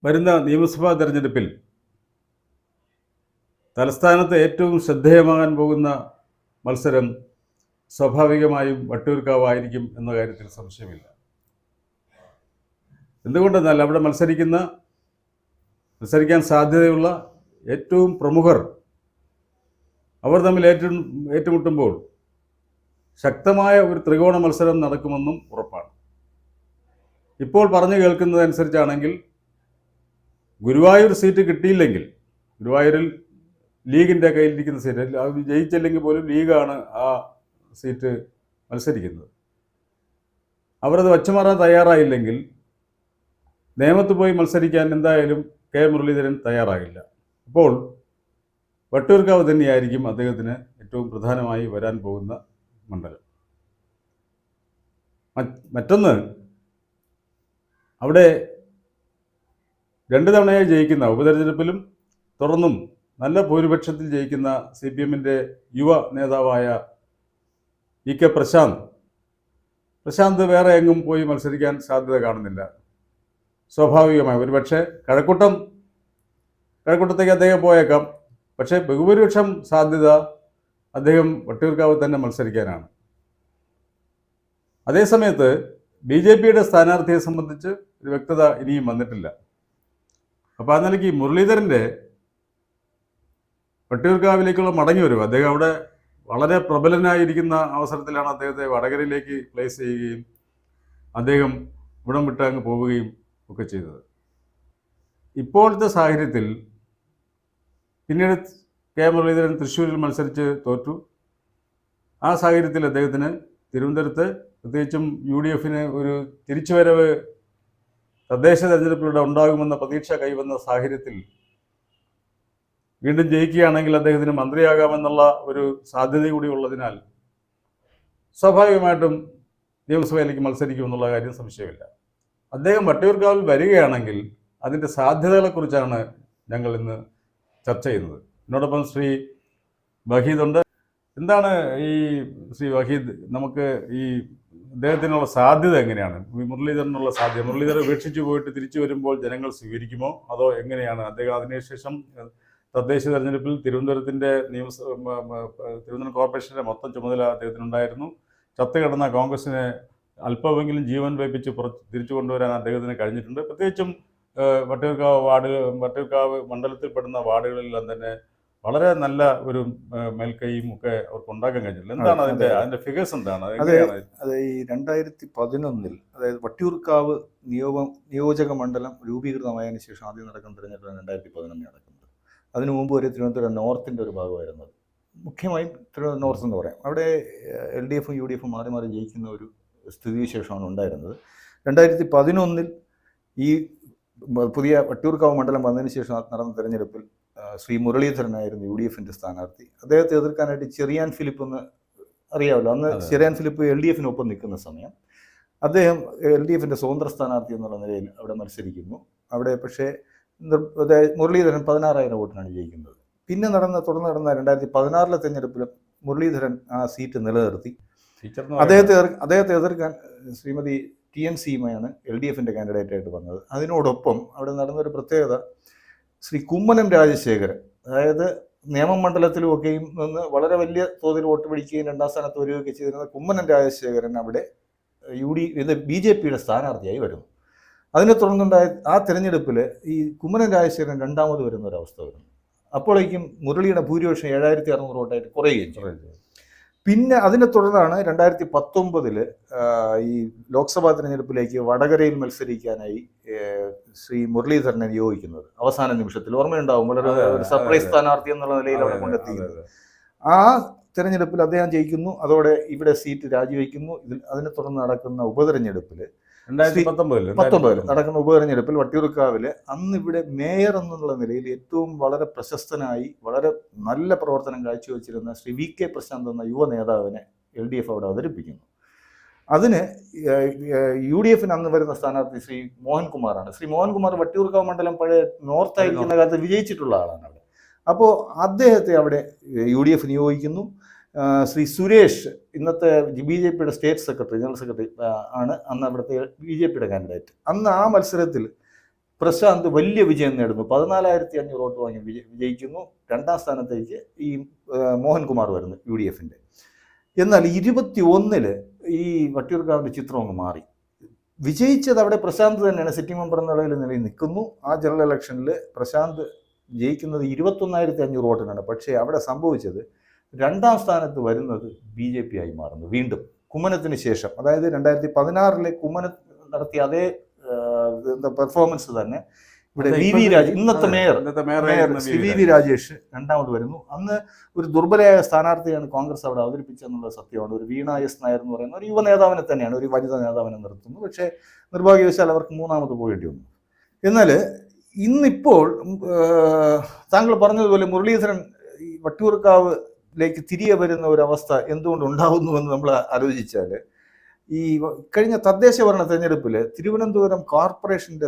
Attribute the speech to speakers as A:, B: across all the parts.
A: വരുന്ന നിയമസഭാ തെരഞ്ഞെടുപ്പിൽ തലസ്ഥാനത്ത് ഏറ്റവും ശ്രദ്ധേയമാകാൻ പോകുന്ന മത്സരം സ്വാഭാവികമായും വട്ടിയൂർക്കാവായിരിക്കും എന്ന കാര്യത്തിൽ സംശയമില്ല. എന്തുകൊണ്ടെന്നാൽ അവിടെ മത്സരിക്കാൻ സാധ്യതയുള്ള ഏറ്റവും പ്രമുഖർ അവർ തമ്മിൽ ഏറ്റുമുട്ടുമ്പോൾ ശക്തമായ ഒരു ത്രികോണ മത്സരം നടക്കുമെന്നും ഉറപ്പാണ്. ഇപ്പോൾ പറഞ്ഞു കേൾക്കുന്നതനുസരിച്ചാണെങ്കിൽ ഗുരുവായൂർ സീറ്റ് കിട്ടിയില്ലെങ്കിൽ, ഗുരുവായൂരിൽ ലീഗിൻ്റെ കയ്യിലിരിക്കുന്ന സീറ്റ് അത് ജയിച്ചില്ലെങ്കിൽ പോലും ലീഗാണ് ആ സീറ്റ് മത്സരിക്കുന്നത്. അവരത് വച്ചുമാറാൻ തയ്യാറായില്ലെങ്കിൽ നേമത്ത് പോയി മത്സരിക്കാൻ എന്തായാലും കെ മുരളീധരൻ തയ്യാറാകില്ല. അപ്പോൾ വട്ടിയൂർക്കാവ് തന്നെയായിരിക്കും അദ്ദേഹത്തിന് ഏറ്റവും പ്രധാനമായി വരാൻ പോകുന്ന മണ്ഡലം. മറ്റൊന്ന്, അവിടെ 2 തവണയായി ജയിക്കുന്ന, ഉപതെരഞ്ഞെടുപ്പിലും തുടർന്നും നല്ല ഭൂരിപക്ഷത്തിൽ ജയിക്കുന്ന CPM-ൻ്റെ യുവ നേതാവായ EK പ്രശാന്ത് വേറെ എങ്ങും പോയി മത്സരിക്കാൻ സാധ്യത കാണുന്നില്ല. സ്വാഭാവികമായി ഒരുപക്ഷെ കഴക്കൂട്ടത്തേക്ക് അദ്ദേഹം പോയേക്കാം. പക്ഷേ ബഹുഭൂരിപക്ഷം സാധ്യത അദ്ദേഹം വട്ടിയൂർക്കാവ് തന്നെ മത്സരിക്കാനാണ്. അതേസമയത്ത് BJP-യുടെ സ്ഥാനാർത്ഥിയെ സംബന്ധിച്ച് ഒരു വ്യക്തത ഇനിയും വന്നിട്ടില്ല. അപ്പോൾ ആ നിലയ്ക്ക് മുരളീധരൻ്റെ വട്ടിയൂർക്കാവിലേക്കുള്ള മടങ്ങി വരും. അദ്ദേഹം അവിടെ വളരെ പ്രബലനായിരിക്കുന്ന അവസരത്തിലാണ് അദ്ദേഹത്തെ വടകരയിലേക്ക് പ്ലേസ് ചെയ്യുകയും അദ്ദേഹം ഇവിടം വിട്ട് അങ്ങ് പോവുകയും ഒക്കെ ചെയ്തത്. ഇപ്പോഴത്തെ സാഹചര്യത്തിൽ പിന്നീട് കെ മുരളീധരൻ തൃശ്ശൂരിൽ മത്സരിച്ച് തോറ്റു. ആ സാഹചര്യത്തിൽ അദ്ദേഹത്തിന് തിരുവനന്തപുരത്ത്, പ്രത്യേകിച്ചും UDF-ന് ഒരു തിരിച്ചുവരവ് തദ്ദേശ തെരഞ്ഞെടുപ്പിലൂടെ ഉണ്ടാകുമെന്ന പ്രതീക്ഷ കൈവന്ന സാഹചര്യത്തിൽ വീണ്ടും ജയിക്കുകയാണെങ്കിൽ അദ്ദേഹത്തിന് മന്ത്രിയാകാമെന്നുള്ള ഒരു സാധ്യത കൂടി ഉള്ളതിനാൽ സ്വാഭാവികമായിട്ടും നിയമസഭയിലേക്ക് മത്സരിക്കുമെന്നുള്ള കാര്യം സംശയമില്ല. അദ്ദേഹം വട്ടിയൂർക്കാവിൽ വരികയാണെങ്കിൽ അതിൻ്റെ സാധ്യതകളെക്കുറിച്ചാണ് ഞങ്ങൾ ഇന്ന് ചർച്ച ചെയ്യുന്നത്. എന്നോടൊപ്പം ശ്രീ വഹീദുണ്ട്. എന്താണ് ഈ ശ്രീ വഹീദ്, നമുക്ക് ഈ അദ്ദേഹത്തിനുള്ള സാധ്യത എങ്ങനെയാണ്, മുരളീധരനുള്ള സാധ്യത? മുരളീധരൻ ഉപേക്ഷിച്ച് പോയിട്ട് തിരിച്ചു വരുമ്പോൾ ജനങ്ങൾ സ്വീകരിക്കുമോ, അതോ എങ്ങനെയാണ്? അദ്ദേഹം അതിനുശേഷം തദ്ദേശ തെരഞ്ഞെടുപ്പിൽ തിരുവനന്തപുരം കോർപ്പറേഷൻ്റെ മൊത്തം ചുമതല അദ്ദേഹത്തിനുണ്ടായിരുന്നു. ചത്തുകിടന്ന കോൺഗ്രസിനെ അല്പമെങ്കിലും ജീവൻ വയ്പ്പിച്ച് തിരിച്ചു കൊണ്ടുവരാൻ അദ്ദേഹത്തിന് കഴിഞ്ഞിട്ടുണ്ട്. പ്രത്യേകിച്ചും വട്ടിയൂർക്കാവ് മണ്ഡലത്തിൽപ്പെടുന്ന വാർഡുകളിലെല്ലാം തന്നെ വളരെ നല്ല ഒരു മേൽക്കൈയും ഒക്കെ അവർക്ക് ഉണ്ടാക്കാൻ കഴിഞ്ഞില്ല. എന്താണ് അതിന്റെ ഫിഗേഴ്സ് എന്താണ്?
B: അത് ഈ 2011 അതായത് വട്ടിയൂർക്കാവ് നിയോജക മണ്ഡലം രൂപീകൃതമായതിനു ശേഷം ആദ്യം നടക്കുന്ന തിരഞ്ഞെടുപ്പാണ് 2011 നടക്കുന്നത്. അതിനു മുമ്പ് ഒരു തിരുവനന്തപുരം നോർത്തിൻ്റെ ഒരു ഭാഗമായിരുന്നത്, മുഖ്യമായും തിരുവനന്തപുരം നോർത്ത് എന്ന് പറയാം. അവിടെ LDF-ഉം UDF-ഉം മാറി മാറി ജയിക്കുന്ന ഒരു സ്ഥിതിവിശേഷമാണ് ഉണ്ടായിരുന്നത്. 2011 ഈ പുതിയ വട്ടിയൂർക്കാവ് മണ്ഡലം വന്നതിന് ശേഷം നടന്ന തെരഞ്ഞെടുപ്പിൽ ശ്രീ മുരളീധരനായിരുന്നു UDF-ൻ്റെ സ്ഥാനാർത്ഥി. അദ്ദേഹത്തെ എതിർക്കാനായിട്ട് ചെറിയാൻ ഫിലിപ്പ് എന്ന് അറിയാമല്ലോ, അന്ന് ചെറിയാൻ ഫിലിപ്പ് LDF-നൊപ്പം നിൽക്കുന്ന സമയം അദ്ദേഹം LDF-ൻ്റെ സ്വതന്ത്ര സ്ഥാനാർത്ഥി എന്നുള്ള നിലയിൽ അവിടെ മത്സരിക്കുന്നു. അവിടെ പക്ഷേ മുരളീധരൻ 16,000 വോട്ടിനാണ് ജയിക്കുന്നത്. പിന്നെ തുടർന്ന് നടന്ന 2016 തെരഞ്ഞെടുപ്പിൽ മുരളീധരൻ ആ സീറ്റ് നിലനിർത്തി. അദ്ദേഹത്തെ എതിർക്കാൻ ശ്രീമതി TN സീമയാണ് LDF-ൻ്റെ കാൻഡിഡേറ്റായിട്ട് വന്നത്. അതിനോടൊപ്പം അവിടെ നടന്നൊരു പ്രത്യേകത, ശ്രീ കുമ്മനം രാജശേഖരൻ, അതായത് നിയമമണ്ഡലത്തിലുമൊക്കെയും നിന്ന് വളരെ വലിയ തോതിൽ വോട്ട് പിടിക്കുകയും 2ാം സ്ഥാനത്ത് വരികയൊക്കെ ചെയ്തിരുന്ന കുമ്മനം രാജശേഖരൻ അവിടെ BJP-യുടെ സ്ഥാനാർത്ഥിയായി വരുന്നു. അതിനെ തുടർന്നുണ്ടായ ആ തിരഞ്ഞെടുപ്പിൽ ഈ കുമ്മനം രാജശേഖരൻ 2ാമത് വരുന്ന ഒരവസ്ഥ വരുന്നു. അപ്പോഴേക്കും മുരളിയുടെ ഭൂരിപക്ഷം 7,600 വോട്ടായിട്ട് കുറയുകയും ചെയ്തു. പിന്നെ അതിനെ തുടർന്നാണ് 2019 ഈ ലോക്സഭാ തിരഞ്ഞെടുപ്പിലേക്ക് വടകരയിൽ മത്സരിക്കാനായി ശ്രീ മുരളീധരനെ നിയോഗിക്കുന്നത്. അവസാന നിമിഷത്തിൽ ഓർമ്മയുണ്ടാവും, വളരെ ഒരു സർപ്രൈസ് സ്ഥാനാർത്ഥി എന്നുള്ള നിലയിൽ അവിടെ കൊണ്ടെത്തിക്കുന്നത്. ആ തിരഞ്ഞെടുപ്പിൽ അദ്ദേഹം ജയിക്കുന്നു. അതോടെ ഇവിടെ സീറ്റ് രാജിവെക്കുന്നു. അതിനെ തുടർന്ന് നടക്കുന്ന ഉപതെരഞ്ഞെടുപ്പിൽ 2019 നടക്കുന്ന ഉപതെരഞ്ഞെടുപ്പിൽ വട്ടിയൂർക്കാവിൽ അന്ന് ഇവിടെ മേയർ എന്നുള്ള നിലയിൽ ഏറ്റവും വളരെ പ്രശസ്തനായി വളരെ നല്ല പ്രവർത്തനം കാഴ്ചവെച്ചിരുന്ന ശ്രീ VK പ്രശാന്ത് എന്ന യുവ നേതാവിനെ LDF അവിടെ അവതരിപ്പിക്കുന്നു. അതിന് UDF-ന് അന്ന് വരുന്ന സ്ഥാനാർത്ഥി ശ്രീ മോഹൻകുമാറാണ്. ശ്രീ മോഹൻകുമാർ വട്ടിയൂർക്കാവ് മണ്ഡലം പഴയ നോർത്തായിരിക്കുന്ന കാലത്ത് വിജയിച്ചിട്ടുള്ള ആളാണ് അവിടെ. അപ്പോൾ അദ്ദേഹത്തെ അവിടെ UDF നിയോഗിക്കുന്നു. ശ്രീ സുരേഷ്, ഇന്നത്തെ BJP-യുടെ ജനറൽ സെക്രട്ടറി ആണ് അന്ന് അവിടുത്തെ BJP-യുടെ കാൻഡിഡേറ്റ്. അന്ന് ആ മത്സരത്തിൽ പ്രശാന്ത് വലിയ വിജയം നേടുന്നു. 14,500 വോട്ട് വാങ്ങി വിജയിക്കുന്നു. 2ാം സ്ഥാനത്തേക്ക് ഈ മോഹൻകുമാർ വരുന്നു UDF. എന്നാൽ 21 ഈ വട്ടിയൂർക്കാവിൻ്റെ ചിത്രം അങ്ങ് മാറി. വിജയിച്ചത് അവിടെ പ്രശാന്ത് തന്നെയാണ്. സിറ്റിംഗ് മെമ്പർ എന്ന നിലയിൽ നിൽക്കുന്നു. ആ ജനറൽ ഇലക്ഷനിൽ പ്രശാന്ത് ജയിക്കുന്നത് 21,500 വോട്ടിനാണ്. പക്ഷേ അവിടെ സംഭവിച്ചത് 2ാം സ്ഥാനത്ത് വരുന്നത് BJP ആയി മാറുന്നു. വീണ്ടും കുമ്മനത്തിന് ശേഷം, അതായത് 2016 കുമ്മനം നടത്തിയ അതേ പെർഫോമൻസ് തന്നെ ഇവിടെ VV രാജേഷ്, ഇന്നത്തെ മേയർ VV രാജേഷ് 2ാമത് വരുന്നു. അന്ന് ഒരു ദുർബലയായ സ്ഥാനാർത്ഥിയാണ് കോൺഗ്രസ് അവിടെ അവതരിപ്പിച്ചെന്നുള്ള സത്യമാണ്. ഒരു വീണ എസ് നായർ എന്ന് പറയുന്ന ഒരു യുവ നേതാവിനെ തന്നെയാണ്, ഒരു വനിതാ നേതാവിനെ നിർത്തുന്നു. പക്ഷേ നിർഭാഗ്യവശാൽ അവർക്ക് 3ാമത് പോകേണ്ടി വന്നു. എന്നാൽ ഇന്നിപ്പോൾ താങ്കൾ പറഞ്ഞതുപോലെ മുരളീധരൻ ഈ വട്ടിയൂർക്കാവിലേക്ക് തിരികെ വരുന്ന ഒരു അവസ്ഥ എന്തുകൊണ്ട് ഉണ്ടാകുന്നുവെന്ന് നമ്മൾ ആലോചിച്ചാൽ, ഈ കഴിഞ്ഞ തദ്ദേശ ഭരണ തെരഞ്ഞെടുപ്പിൽ തിരുവനന്തപുരം കോർപ്പറേഷൻ്റെ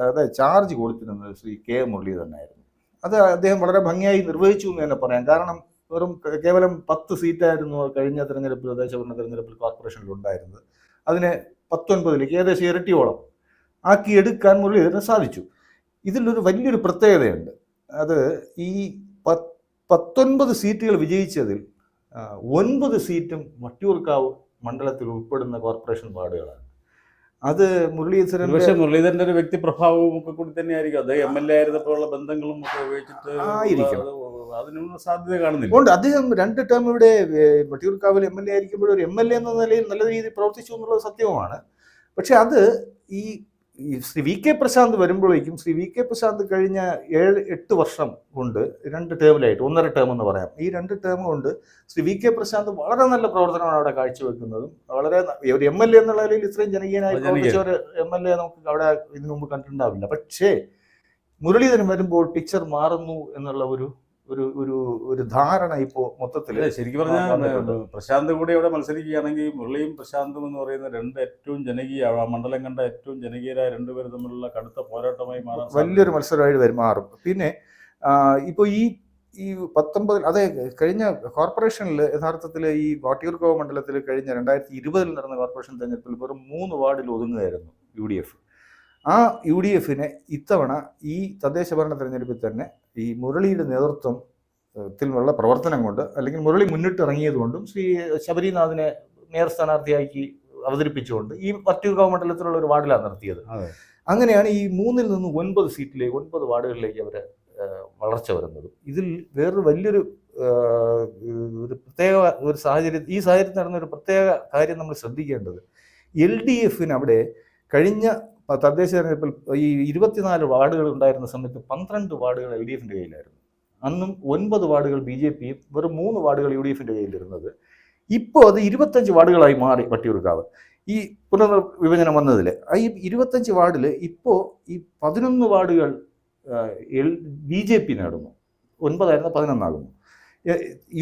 B: അതായത് ചാർജ് കൊടുത്തിരുന്നത് ശ്രീ K മുരളീധരനായിരുന്നു. അത് അദ്ദേഹം വളരെ ഭംഗിയായി നിർവഹിച്ചു എന്ന് തന്നെ പറയാം. കാരണം കേവലം 10 സീറ്റായിരുന്നു കഴിഞ്ഞ തെരഞ്ഞെടുപ്പിൽ, തദ്ദേശ ഭരണ തെരഞ്ഞെടുപ്പിൽ കോർപ്പറേഷനിൽ ഉണ്ടായിരുന്നത്. അതിനെ 19 ഏകദേശം ഇരട്ടിയോളം ആക്കിയെടുക്കാൻ മുരളീധരന് സാധിച്ചു. ഇതിലൊരു വലിയൊരു പ്രത്യേകതയുണ്ട്. അത് ഈ 19 സീറ്റുകൾ വിജയിച്ചതിൽ 9 സീറ്റും വട്ടിയൂർക്കാവ് മണ്ഡലത്തിൽ ഉൾപ്പെടുന്ന കോർപ്പറേഷൻ വാർഡുകളാണ്. അത്
A: മുരളീധരന്റെ ഒരു വ്യക്തി പ്രഭാവവും ഒക്കെ കൂടി തന്നെയായിരിക്കും. അദ്ദേഹം MLA ആയിരുന്നപ്പോഴുള്ള ബന്ധങ്ങളും ഒക്കെ ഉപയോഗിച്ചിട്ട്
B: ആയിരിക്കും.
A: അതിനുള്ള സാധ്യത കാണുന്നില്ല.
B: അതുകൊണ്ട് അദ്ദേഹം 2 ടേം ഇവിടെ വട്ടിയൂർക്കാവിൽ MLA ആയിരിക്കുമ്പോൾ ഒരു MLA എന്ന നിലയിൽ നല്ല രീതിയിൽ പ്രവർത്തിച്ചു എന്നുള്ളത് സത്യവുമാണ്. പക്ഷെ അത് ഈ ശ്രീ VK പ്രശാന്ത് വരുമ്പോഴേക്കും, ശ്രീ VK പ്രശാന്ത് കഴിഞ്ഞ 7-8 വർഷം കൊണ്ട് 2 ടേമിലായിട്ട്, 1.5 ടേം എന്ന് പറയാം, ഈ 2 ടേം കൊണ്ട് ശ്രീ VK പ്രശാന്ത് വളരെ നല്ല പ്രവർത്തനമാണ് അവിടെ കാഴ്ചവെക്കുന്നതും. വളരെ ഒരു MLA എന്നുള്ള നിലയിൽ ഇത്രയും ജനകീയനായി പ്രവർത്തിച്ച ഒരു MLA നമുക്ക് അവിടെ ഇതിനു മുമ്പ് കണ്ടിട്ടുണ്ടാവില്ല. പക്ഷേ മുരളീധരൻ വരുമ്പോൾ പിക്ചർ മാറുന്നു എന്നുള്ള ഒരു ധാരണ ഇപ്പോൾ മൊത്തത്തിൽ.
A: ശരിക്കും പറഞ്ഞാൽ പ്രശാന്ത് കൂടി അവിടെ മത്സരിക്കുകയാണെങ്കിൽ മുരളിയും പ്രശാന്തും എന്ന് പറയുന്ന 2 ഏറ്റവും ജനകീയ, മണ്ഡലം കണ്ട ഏറ്റവും ജനകീയരായ 2 പേരും തമ്മിലുള്ള കടുത്ത പോരാട്ടമായി മാറാൻ
B: വലിയൊരു മത്സരമായി മാറും. പിന്നെ ഇപ്പോൾ ഈ 19 അതെ കഴിഞ്ഞ കോർപ്പറേഷനിൽ യഥാർത്ഥത്തിൽ ഈ വട്ടിയൂർക്കാവ് മണ്ഡലത്തിൽ കഴിഞ്ഞ 2020 നടന്ന കോർപ്പറേഷൻ തെരഞ്ഞെടുപ്പിൽ വെറും 3 വാർഡിൽ ഒതുങ്ങുകയായിരുന്നു UDF. ആ UDFനെ ഇത്തവണ ഈ തദ്ദേശ ഭരണ തെരഞ്ഞെടുപ്പിൽ തന്നെ ഈ മുരളിയുടെ നേതൃത്വത്തിലുള്ള പ്രവർത്തനം കൊണ്ട്, അല്ലെങ്കിൽ മുരളി മുന്നിട്ടിറങ്ങിയത് കൊണ്ടും, ശ്രീ ശബരിനാഥിനെ മേയർ സ്ഥാനാർത്ഥിയാക്കി അവതരിപ്പിച്ചുകൊണ്ട് ഈ വട്ടിയൂർക്കാവ് മണ്ഡലത്തിലുള്ള ഒരു വാർഡിലാണ് നടത്തിയത്. അങ്ങനെയാണ് ഈ 3-ൽ നിന്ന് 9 സീറ്റിലേക്ക്, 9 വാർഡുകളിലേക്ക് അവർ വളർച്ച വരുന്നത്. ഇതിൽ വേറൊരു വലിയൊരു പ്രത്യേക ഒരു സാഹചര്യം, ഈ സാഹചര്യത്തിൽ നടന്ന ഒരു പ്രത്യേക കാര്യം നമ്മൾ ശ്രദ്ധിക്കേണ്ടത്, LDFന് അവിടെ കഴിഞ്ഞ തദ്ദേശ തെരഞ്ഞെടുപ്പിൽ ഈ 24 വാർഡുകൾ ഉണ്ടായിരുന്ന സമയത്ത് 12 വാർഡുകൾ LDFന്റെ കയ്യിലായിരുന്നു. അന്നും 9 വാർഡുകൾ BJPയും വെറും 3 വാർഡുകൾ UDFന്റെ കയ്യിലിരുന്നത്. ഇപ്പോൾ അത് 25 വാർഡുകളായി മാറി വട്ടിയൂർക്കാവ് ഈ പുനർവിഭജനം വന്നതിൽ. ഈ 25 വാർഡിൽ ഇപ്പോൾ ഈ 11 വാർഡുകൾ BJP നേടുന്നു. 9 ആയിരുന്ന 11 ആകുന്നു.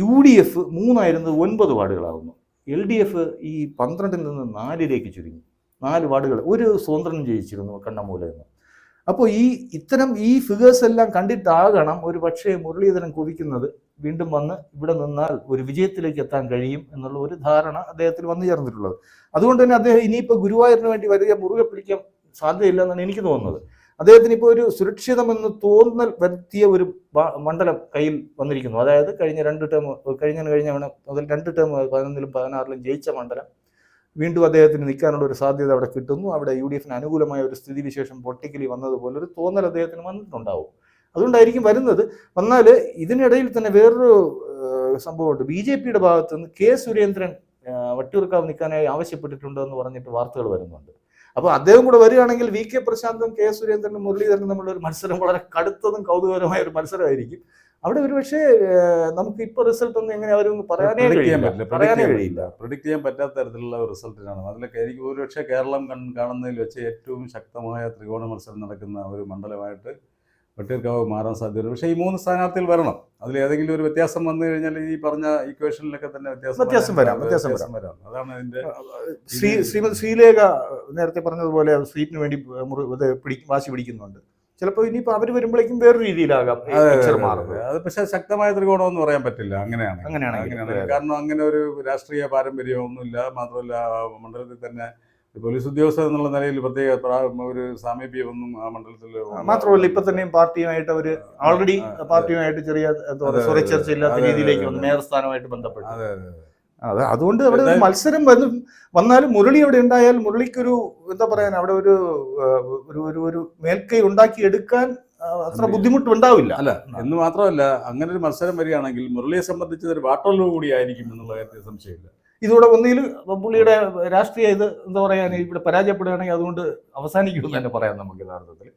B: UDF 3 ആയിരുന്നത് 9 വാർഡുകളാകുന്നു. LDF ഈ 12-ൽ നിന്ന് 4-ലേക്ക് ചുരുങ്ങി. 4 വാർഡുകൾ, ഒരു സ്വതന്ത്രം ജയിച്ചിരുന്നു കണ്ണമൂല എന്ന്. അപ്പോൾ ഇത്തരം ഈ ഫിഗേഴ്സ് എല്ലാം കണ്ടിട്ടാകണം ഒരു പക്ഷേ മുരളീധരൻ കുതിക്കുന്നത്, വീണ്ടും വന്ന് ഇവിടെ നിന്നാൽ ഒരു വിജയത്തിലേക്ക് എത്താൻ കഴിയും എന്നുള്ള ഒരു ധാരണ അദ്ദേഹത്തിൽ വന്നു ചേർന്നിട്ടുള്ളത്. അതുകൊണ്ട് തന്നെ അദ്ദേഹം ഇനിയിപ്പോൾ ഗുരുവായൂരിന് വേണ്ടി വരിക മുറുകെ പിടിക്കാൻ സാധ്യതയില്ല എന്നാണ് എനിക്ക് തോന്നുന്നത്. അദ്ദേഹത്തിന് ഇപ്പോൾ ഒരു സുരക്ഷിതമെന്ന് തോന്നൽ വരുത്തിയ ഒരു മണ്ഡലം കയ്യിൽ വന്നിരിക്കുന്നു. അതായത് കഴിഞ്ഞ 2 ടേം മുതൽ 2 ടേം 11-ലും 16-ലും ജയിച്ച മണ്ഡലം വീണ്ടും അദ്ദേഹത്തിന് നിൽക്കാനുള്ള ഒരു സാധ്യത അവിടെ കിട്ടുന്നു. അവിടെ UDFന് അനുകൂലമായ ഒരു സ്ഥിതിവിശേഷം പൊളിറ്റിക്കലി വന്നതുപോലെ ഒരു തോന്നൽ അദ്ദേഹത്തിന് വന്നിട്ടുണ്ടാവും. അതുകൊണ്ടായിരിക്കും വരുന്നത്. വന്നാൽ ഇതിനിടയിൽ തന്നെ വേറൊരു സംഭവമുണ്ട്. BJPയുടെ ഭാഗത്ത് നിന്ന് K സുരേന്ദ്രൻ വട്ടിയൂർക്കാവ് നിൽക്കാനായി ആവശ്യപ്പെട്ടിട്ടുണ്ട് എന്ന് പറഞ്ഞിട്ട് വാർത്തകൾ വരുന്നുണ്ട്. അപ്പോൾ അദ്ദേഹം കൂടെ വരികയാണെങ്കിൽ VK പ്രശാന്തും K സുരേന്ദ്രനും മുരളീധരനും തമ്മിലുള്ള ഒരു മത്സരം വളരെ കടുത്തതും കൗതുകകരമായ ഒരു മത്സരമായിരിക്കും. അവിടെ ഒരു പക്ഷേ നമുക്ക് ഇപ്പോൾ റിസൾട്ട് ഒന്നും എങ്ങനെ അവരും പറയാനേ കഴിയില്ല.
A: പ്രിഡിക്റ്റ് ചെയ്യാൻ പറ്റാത്ത തരത്തിലുള്ള റിസൾട്ടിനാണ്. അതിലൊക്കെ എനിക്ക് ഒരുപക്ഷെ കേരളം കാണുന്നതിൽ വെച്ച് ഏറ്റവും ശക്തമായ ത്രികോണ മത്സരം നടക്കുന്ന ഒരു മണ്ഡലമായിട്ട് വട്ടിയൂർക്കാവ് മാറാൻ സാധ്യതയുണ്ട്. പക്ഷേ ഈ 3 സ്ഥാനാർത്ഥികൾ വരണം. അതിൽ ഏതെങ്കിലും ഒരു വ്യത്യാസം വന്നു കഴിഞ്ഞാൽ ഈ പറഞ്ഞ ഇക്വേഷനിലൊക്കെ തന്നെ വ്യത്യാസം വരാം. അതാണ് അതിന്റെ.
B: ശ്രീമതി ശ്രീലേഖ നേരത്തെ പറഞ്ഞതുപോലെ സീറ്റിന് വേണ്ടി വാശി പിടിക്കുന്നുണ്ട്. ചിലപ്പോൾ ഇനിയിപ്പോൾ അവർ വരുമ്പോഴേക്കും വേറൊരു രീതിയിലാകാം മാറുന്നത്.
A: അത് പക്ഷേ ശക്തമായ ത്രികോണം എന്ന് പറയാൻ പറ്റില്ല. അങ്ങനെയാണ്. കാരണം അങ്ങനെ ഒരു രാഷ്ട്രീയ പാരമ്പര്യമൊന്നുമില്ല. മാത്രമല്ല മണ്ഡലത്തിൽ തന്നെ പോലീസ് ഉദ്യോഗസ്ഥർ എന്നുള്ള നിലയിൽ പ്രത്യേക ഒരു സാമീപ്യമൊന്നും ആ മണ്ഡലത്തിൽ
B: മാത്രമല്ല ഇപ്പൊ തന്നെയും പാർട്ടിയുമായിട്ട് അവര് ഓൾറെഡി പാർട്ടിയുമായിട്ട് ചെറിയ എന്താ പറയുക സ്വരച്ചേർച്ച ഇല്ലാത്ത രീതിയിലേക്ക് വന്നു മേയർ സ്ഥാനമായിട്ട് ബന്ധപ്പെട്ട്. അതെ, അതുകൊണ്ട് അവിടെ ഒരു മത്സരം വന്നാലും മുരളി അവിടെ ഉണ്ടായാൽ മുരളിക്കൊരു എന്താ പറയാൻ അവിടെ ഒരു മേൽക്കൈ ഉണ്ടാക്കി എടുക്കാൻ അത്ര ബുദ്ധിമുട്ടുണ്ടാവില്ല.
A: അല്ല എന്ന് മാത്രമല്ല, അങ്ങനെ ഒരു മത്സരം വരികയാണെങ്കിൽ മുരളിയെ സംബന്ധിച്ച് ഒരു വാട്ടർലൂ കൂടി ആയിരിക്കും എന്നുള്ള കാര്യത്തിൽ സംശയമില്ല.
B: ഇതോടെ ഒന്നിൽ പുള്ളിയുടെ രാഷ്ട്രീയ ഇത് എന്താ പറയാൻ ഇവിടെ പരാജയപ്പെടുകയാണെങ്കിൽ അതുകൊണ്ട് അവസാനിക്കുമെന്ന് തന്നെ പറയാം നമുക്ക് യഥാർത്ഥത്തിൽ.